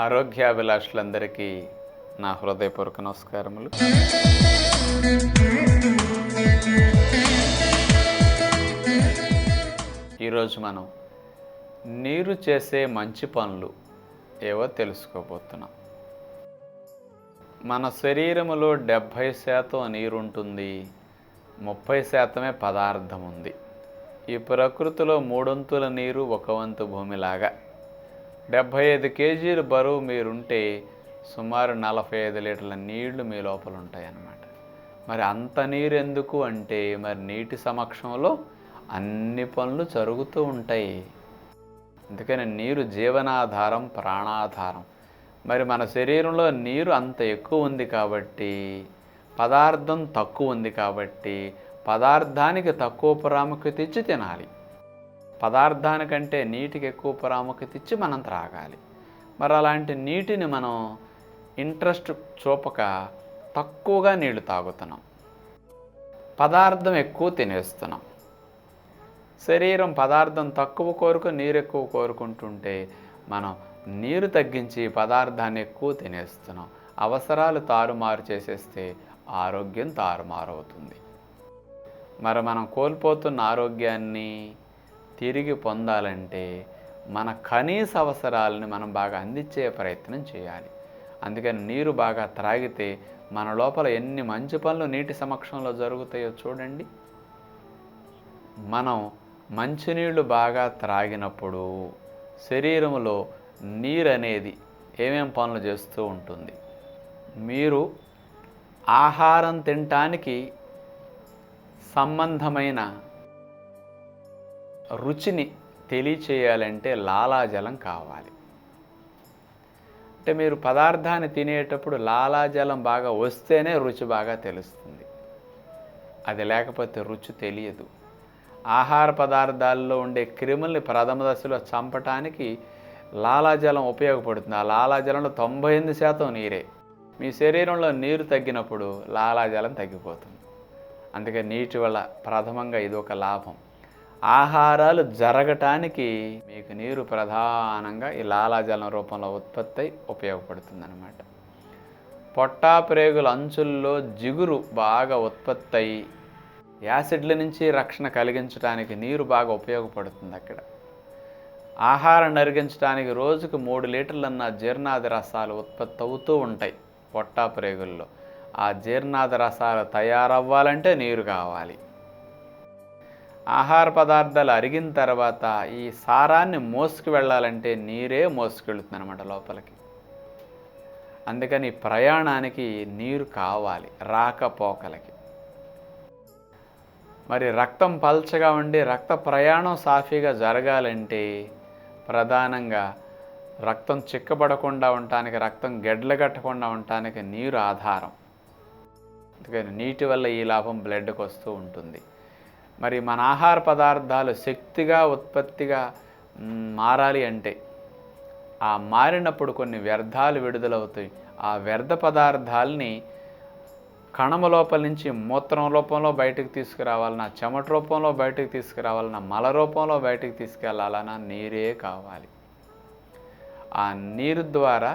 ఆరోగ్యాభిలాషులందరికీ నా హృదయపూర్వక నమస్కారములు. ఈరోజు మనం నీరు చేసే మంచి పనులు ఏవో తెలుసుకోబోతున్నాం. మన శరీరములో 70% నీరు ఉంటుంది, 30% పదార్థం ఉంది. ఈ ప్రకృతిలో 3/4 నీరు, 1 వంతు భూమిలాగా 75 కేజీలు బరువు మీరుంటే సుమారు 45 లీటర్ల నీళ్లు మీ లోపల ఉంటాయన్నమాట. మరి అంత నీరు ఎందుకు అంటే, మరి నీటి సమక్షంలో అన్ని పనులు జరుగుతూ ఉంటాయి. అందుకని నీరు జీవనాధారం, ప్రాణాధారం. మరి మన శరీరంలో నీరు అంత ఎక్కువ ఉంది కాబట్టి, పదార్థం తక్కువ ఉంది కాబట్టి, పదార్థానికి తక్కువ ప్రాముఖ్యత ఇచ్చి తినాలి. పదార్థానికంటే నీటికి ఎక్కువ ప్రాముఖ్యత ఇచ్చి మనం త్రాగాలి. మరి అలాంటి నీటిని మనం ఇంట్రెస్ట్ చూపక తక్కువగా నీళ్లు తాగుతున్నాం, పదార్థం ఎక్కువ తినేస్తున్నాం. శరీరం పదార్థం తక్కువ కోరుకు నీరు ఎక్కువ కోరుకుంటుంటే మనం నీరు తగ్గించి పదార్థాన్ని ఎక్కువ తినేస్తున్నాం. అవసరాలు తారుమారు చేసేస్తే ఆరోగ్యం తారుమారు అవుతుంది. మరి మనం కోల్పోతున్న ఆరోగ్యాన్ని తిరిగి పొందాలంటే మన కనీస అవసరాలని మనం బాగా అందించే ప్రయత్నం చేయాలి. అందుకని నీరు బాగా త్రాగితే మన లోపల ఎన్ని మంచి పనులు నీటి సమక్షంలో జరుగుతాయో చూడండి. మనం మంచినీళ్ళు బాగా త్రాగినప్పుడు శరీరంలో నీరు అనేది ఏమేం పనులు చేస్తూ ఉంటుంది. మీరు ఆహారం తినటానికి సంబంధమైన రుచిని తెలియచేయాలంటే లాలాజలం కావాలి. అంటే మీరు పదార్థాన్ని తినేటప్పుడు లాలాజలం బాగా వస్తేనే రుచి బాగా తెలుస్తుంది. అది లేకపోతే రుచి తెలియదు. ఆహార పదార్థాల్లో ఉండే క్రిముల్ని ప్రథమ దశలో చంపటానికి లాలాజలం ఉపయోగపడుతుంది. ఆ లాలాజలంలో 98% నీరే. మీ శరీరంలో నీరు తగ్గినప్పుడు లాలాజలం తగ్గిపోతుంది. అందుకే నీటి వల్ల ప్రథమంగా ఇది ఒక లాభం. ఆహారాలు జరగటానికి మీకు నీరు ప్రధానంగా ఈ లాలాజలం రూపంలో ఉత్పత్తి ఉపయోగపడుతుంది అన్నమాట. పొట్టా ప్రేగుల అంచుల్లో జిగురు బాగా ఉత్పత్తి అయి యాసిడ్ల నుంచి రక్షణ కలిగించడానికి నీరు బాగా ఉపయోగపడుతుంది. అక్కడ ఆహారం అరిగించడానికి రోజుకు 3 లీటర్లన్న జీర్ణాది రసాలు ఉత్పత్తి అవుతూ ఉంటాయి పొట్టా ప్రేగుల్లో. ఆ జీర్ణాది రసాలు తయారవ్వాలంటే నీరు కావాలి. ఆహార పదార్థాలు అరిగిన తర్వాత ఈ సారాన్ని మోసుకు వెళ్ళాలంటే నీరే మోసుకెళ్తుంది అన్నమాట లోపలికి. అందుకని ప్రయాణానికి నీరు కావాలి, రాకపోకలకి. మరి రక్తం పల్చగా ఉండి రక్త ప్రయాణం సాఫీగా జరగాలంటే ప్రధానంగా రక్తం చిక్కబడకుండా ఉండటానికి, రక్తం గెడ్ల కట్టకుండా ఉండటానికి నీరు ఆధారం. అందుకని నీటి వల్ల ఈ లాభం బ్లడ్కి వస్తూ ఉంటుంది. మరి మన ఆహార పదార్థాలు శక్తిగా ఉత్పత్తిగా మారాలి అంటే ఆ మారినప్పుడు కొన్ని వ్యర్థాలు విడుదలవుతాయి. ఆ వ్యర్థ పదార్థాలని కణము లోపల నుంచి మూత్రం రూపంలో బయటకు తీసుకురావాలన్నా, చెమట రూపంలో బయటకు తీసుకురావాలన్నా, మల రూపంలో బయటకు తీసుకెళ్ళాలన్నా నీరే కావాలి. ఆ నీరు ద్వారా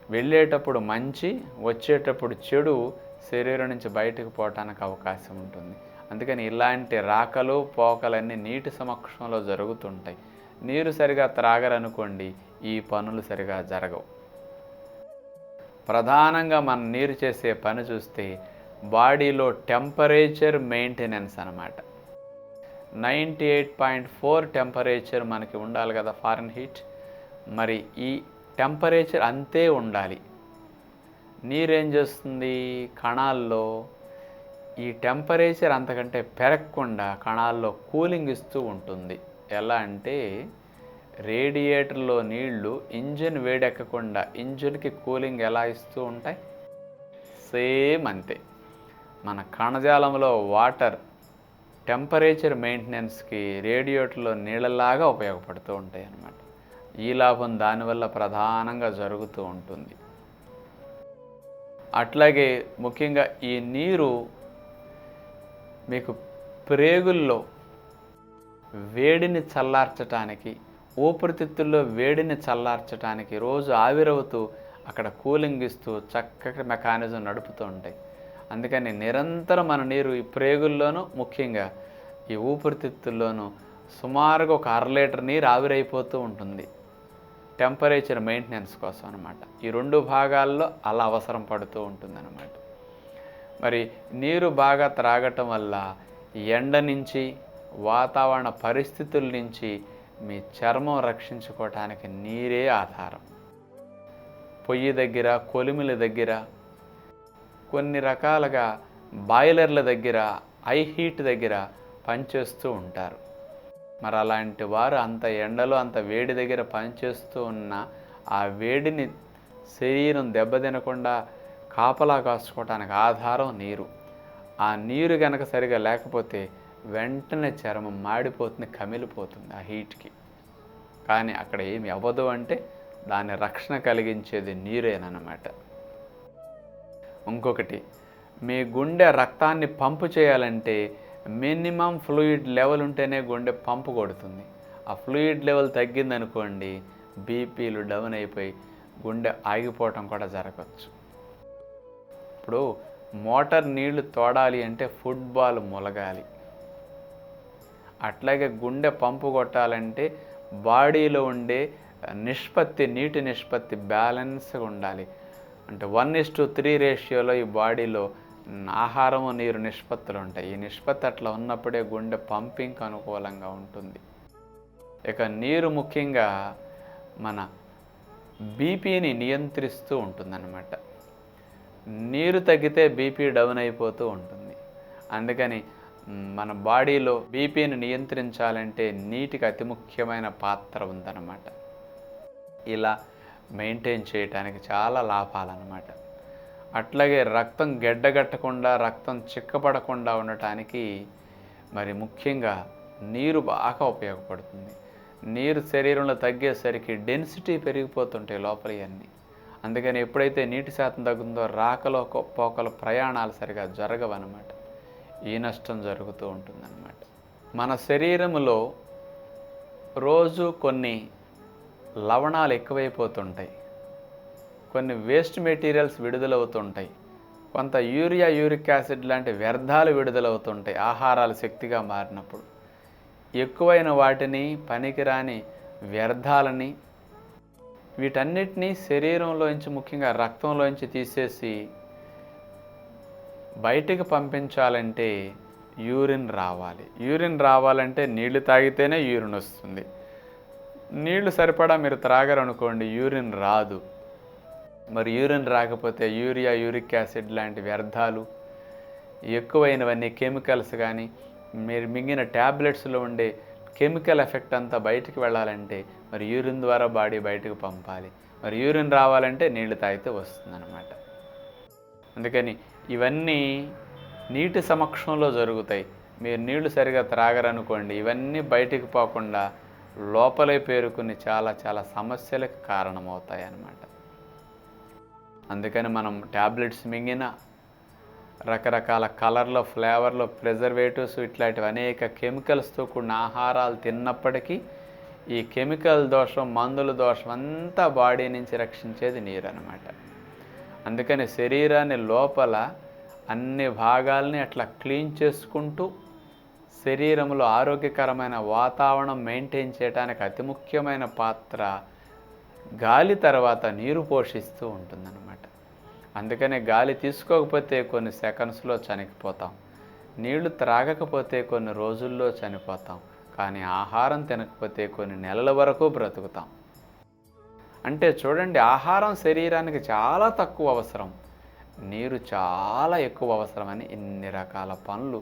వెళ్ళేటప్పుడు మంచి, వచ్చేటప్పుడు చెడు శరీరం నుంచి బయటకు పోవటానికి అవకాశం ఉంటుంది. అందుకని ఇలాంటి రాకలు పోకలన్నీ నీటి సమక్షంలో జరుగుతుంటాయి. నీరు సరిగా త్రాగరనుకోండి, ఈ పనులు సరిగా జరగవు. ప్రధానంగా మనం నీరు చేసే పని చూస్తే బాడీలో టెంపరేచర్ మెయింటెనెన్స్ అన్నమాట. 98.4 టెంపరేచర్ మనకి ఉండాలి కదా, ఫారెన్ హీట్. మరి ఈ టెంపరేచర్ అంతే ఉండాలి. నీరేం చేస్తుంది, కణాల్లో ఈ టెంపరేచర్ అంతకంటే పెరగకుండా కణాల్లో కూలింగ్ ఇస్తూ ఉంటుంది. ఎలా అంటే రేడియేటర్లో నీళ్లు ఇంజిన్ వేడెక్కకుండా ఇంజిన్కి కూలింగ్ ఎలా ఇస్తూ ఉంటాయి, సేమ్ అంతే మన కణజాలంలో వాటర్ టెంపరేచర్ మెయింటెనెన్స్కి రేడియేటర్లో నీళ్ళలాగా ఉపయోగపడుతూ ఉంటాయి అన్నమాట. ఈ లాభం దానివల్ల ప్రధానంగా జరుగుతూ ఉంటుంది. అట్లాగే ముఖ్యంగా ఈ నీరు మీకు ప్రేగుల్లో వేడిని చల్లార్చటానికి, ఊపిరితిత్తుల్లో వేడిని చల్లార్చటానికి రోజు ఆవిరవుతూ అక్కడ కూలింగ్ ఇస్తూ చక్కగా మెకానిజం నడుపుతూ ఉంటాయి. అందుకని నిరంతరం మన నీరు ఈ ప్రేగుల్లోనూ, ముఖ్యంగా ఈ ఊపిరితిత్తుల్లోనూ సుమారుగా ఒక 1/2 లీటర్ నీరు ఆవిరైపోతూ ఉంటుంది. టెంపరేచర్ మెయింటెనెన్స్ కోసం అనమాట. ఈ 2 భాగాల్లో అలా అవసరం పడుతూ ఉంటుందన్నమాట. మరి నీరు బాగా త్రాగటం వల్ల ఎండ నుంచి, వాతావరణ పరిస్థితుల నుంచి మీ చర్మం రక్షించుకోవటానికి నీరే ఆధారం. పొయ్యి దగ్గర, కొలిమిల దగ్గర, కొన్ని రకాలుగా బాయిలర్ల దగ్గర, ఐ హీట్ దగ్గర పనిచేస్తూ ఉంటారు. మరి అలాంటి వారు అంత ఎండలో, అంత వేడి దగ్గర పనిచేస్తూ ఉన్న ఆ వేడిని శరీరం దెబ్బతినకుండా కాపలా కాసుకోవటానికి ఆధారం నీరు. ఆ నీరు కనుక సరిగా లేకపోతే వెంటనే చర్మం మాడిపోతుంది, కమిలిపోతుంది ఆ హీట్కి. కానీ అక్కడ ఏమి అవ్వదు అంటే దాని రక్షణ కలిగించేది నీరేనమాట. ఇంకొకటి, మీ గుండె రక్తాన్ని పంపు చేయాలంటే మినిమం ఫ్లూయిడ్ లెవెల్ ఉంటేనే గుండె పంపు కొడుతుంది. ఆ ఫ్లూయిడ్ లెవెల్ తగ్గిందనుకోండి, బీపీలు డౌన్ అయిపోయి గుండె ఆగిపోవటం కూడా జరగవచ్చు. ఇప్పుడు మోటార్ నీళ్లు తోడాలి అంటే ఫుట్బాల్ మొలగాలి. అట్లాగే గుండె పంపు కొట్టాలంటే బాడీలో ఉండే నిష్పత్తి, నీటి నిష్పత్తి బ్యాలెన్స్గా ఉండాలి. అంటే 1:3 రేషియోలో ఈ బాడీలో ఆహారము, నీరు నిష్పత్తులు ఉంటాయి. ఈ నిష్పత్తి అట్లా ఉన్నప్పుడే గుండె పంపింగ్కి అనుకూలంగా ఉంటుంది. ఇక నీరు ముఖ్యంగా మన బీపీని నియంత్రిస్తూ ఉంటుందన్నమాట. నీరు తగ్గితే బీపీ డౌన్ అయిపోతూ ఉంటుంది. అందుకని మన బాడీలో బీపీని నియంత్రించాలంటే నీటికి అతి ముఖ్యమైన పాత్ర ఉందన్నమాట. ఇలా మెయింటైన్ చేయటానికి చాలా లాభాలన్నమాట. అట్లాగే రక్తం గెడ్డగట్టకుండా, రక్తం చిక్కపడకుండా ఉండటానికి మరి ముఖ్యంగా నీరు బాగా ఉపయోగపడుతుంది. నీరు శరీరంలో తగ్గేసరికి డెన్సిటీ పెరిగిపోతుంటాయి లోపలివన్నీ. అందుకని ఎప్పుడైతే నీటి శాతం తగ్గుతుందో రాకలో పోకల ప్రయాణాలు సరిగా జరగవన్నమాట. ఈ నష్టం జరుగుతూ ఉంటుందన్నమాట. మన శరీరంలో రోజు కొన్ని లవణాలు ఎక్కువైపోతుంటాయి, కొన్ని వేస్ట్ మెటీరియల్స్ విడుదలవుతుంటాయి, కొంత యూరియా, యూరిక్ యాసిడ్ లాంటి వ్యర్థాలు విడుదలవుతుంటాయి ఆహారాలు శక్తిగా మారినప్పుడు. ఎక్కువైన వాటిని, పనికిరాని వ్యర్థాలని, వీటన్నిటినీ శరీరంలోంచి, ముఖ్యంగా రక్తంలోంచి తీసేసి బయటికి పంపించాలంటే యూరిన్ రావాలి. యూరిన్ రావాలంటే నీళ్లు తాగితేనే యూరిన్ వస్తుంది. నీళ్లు సరిపడా మీరు త్రాగరనుకోండి, యూరిన్ రాదు. మరి యూరిన్ రాకపోతే యూరియా, యూరిక్ యాసిడ్ లాంటి వ్యర్థాలు, ఎక్కువైనవన్నీ కెమికల్స్ కానీ, మీరు మింగిన ట్యాబ్లెట్స్లో ఉండే కెమికల్ ఎఫెక్ట్ అంతా బయటికి వెళ్ళాలంటే మరి యూరిన్ ద్వారా బాడీ బయటకు పంపాలి. మరి యూరిన్ రావాలంటే నీళ్లు తాగితే వస్తుందన్నమాట. అందుకని ఇవన్నీ నీటి సమక్షంలో జరుగుతాయి. మీరు నీళ్లు సరిగా త్రాగరనుకోండి, ఇవన్నీ బయటికి పోకుండా లోపలే పేరుకుని చాలా చాలా సమస్యలకు కారణమవుతాయి అన్నమాట. అందుకని మనం ట్యాబ్లెట్స్ మింగిన, రకరకాల కలర్లో, ఫ్లేవర్లో, ప్రిజర్వేటివ్స్ ఇట్లాంటివి అనేక కెమికల్స్తో కూడిన ఆహారాలు తిన్నప్పటికీ ఈ కెమికల్ దోషం, మందుల దోషం అంతా బాడీ నుంచి రక్షించేది నీరు అన్నమాట. అందుకని శరీరాన్ని లోపల అన్ని భాగాల్ని అట్లా క్లీన్ చేసుకుంటూ శరీరంలో ఆరోగ్యకరమైన వాతావరణం మెయింటైన్ చేయడానికి అతి ముఖ్యమైన పాత్ర గాలి తర్వాత నీరు పోషిస్తూ ఉంటుందన్నమాట. అందుకనే గాలి తీసుకోకపోతే కొన్ని సెకండ్స్లో చనిపోతాం, నీళ్లు త్రాగకపోతే కొన్ని రోజుల్లో చనిపోతాం, కానీ ఆహారం తినకపోతే కొన్ని నెలల వరకు బ్రతుకుతాం. అంటే చూడండి, ఆహారం శరీరానికి చాలా తక్కువ అవసరం, నీరు చాలా ఎక్కువ అవసరమని ఇన్ని రకాల పనులు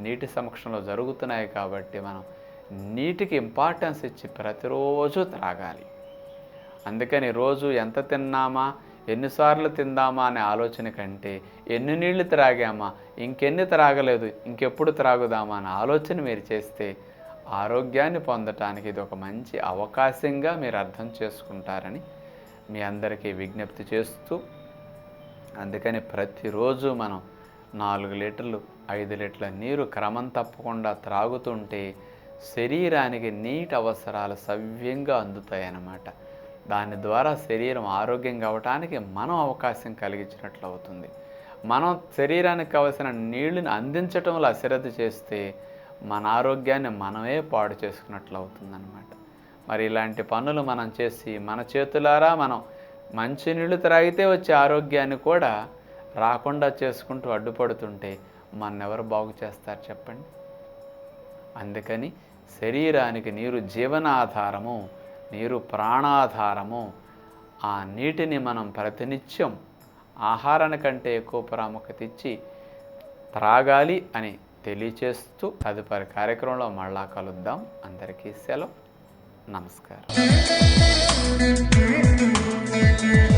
నీటి సమక్షంలో జరుగుతున్నాయి. కాబట్టి మనం నీటికి ఇంపార్టెన్స్ ఇచ్చి ప్రతిరోజు త్రాగాలి. అందుకని రోజు ఎంత తిన్నామా, ఎన్నిసార్లు తిందామా అనే ఆలోచన కంటే ఎన్ని నీళ్లు త్రాగామా, ఇంకెన్ని త్రాగలేదు, ఇంకెప్పుడు త్రాగుదామా అనే ఆలోచన మీరు చేస్తే ఆరోగ్యాన్ని పొందటానికి ఇది ఒక మంచి అవకాశంగా మీరు అర్థం చేసుకుంటారని మీ అందరికీ విజ్ఞప్తి చేస్తూ, అందుకని ప్రతిరోజు మనం 4 లీటర్లు 5 లీటర్ల నీరు క్రమం తప్పకుండా త్రాగుతుంటే శరీరానికి నీటి అవసరాలు సవ్యంగా అందుతాయన్నమాట. దాని ద్వారా శరీరం ఆరోగ్యంగా అవటానికి మనం అవకాశం కలిగించినట్లు అవుతుంది. మనం శరీరానికి కావలసిన నీళ్ళని అందించటంలో అశ్రద్ధ చేస్తే మన ఆరోగ్యాన్ని మనమే పాడు చేసుకున్నట్లు అవుతుందన్నమాట. మరి ఇలాంటి పనులు మనం చేసి మన చేతులారా మనం మంచినీళ్ళు త్రాగితే వచ్చే ఆరోగ్యాన్ని కూడా రాకుండా చేసుకుంటూ అడ్డుపడుతుంటే మన్నెవరు బాగు చేస్తారు చెప్పండి? అందుకని శరీరానికి నీరు జీవనాధారము, నీరు ప్రాణాధారము. ఆ నీటిని మనం ప్రతినిత్యం ఆహారానికంటే ఎక్కువ ప్రాముఖ్యత ఇచ్చి త్రాగాలి అని తెలియచేస్తూ తదుపరి కార్యక్రమంలో మళ్ళా కలుద్దాం. అందరికీ సెలవు. నమస్కారం.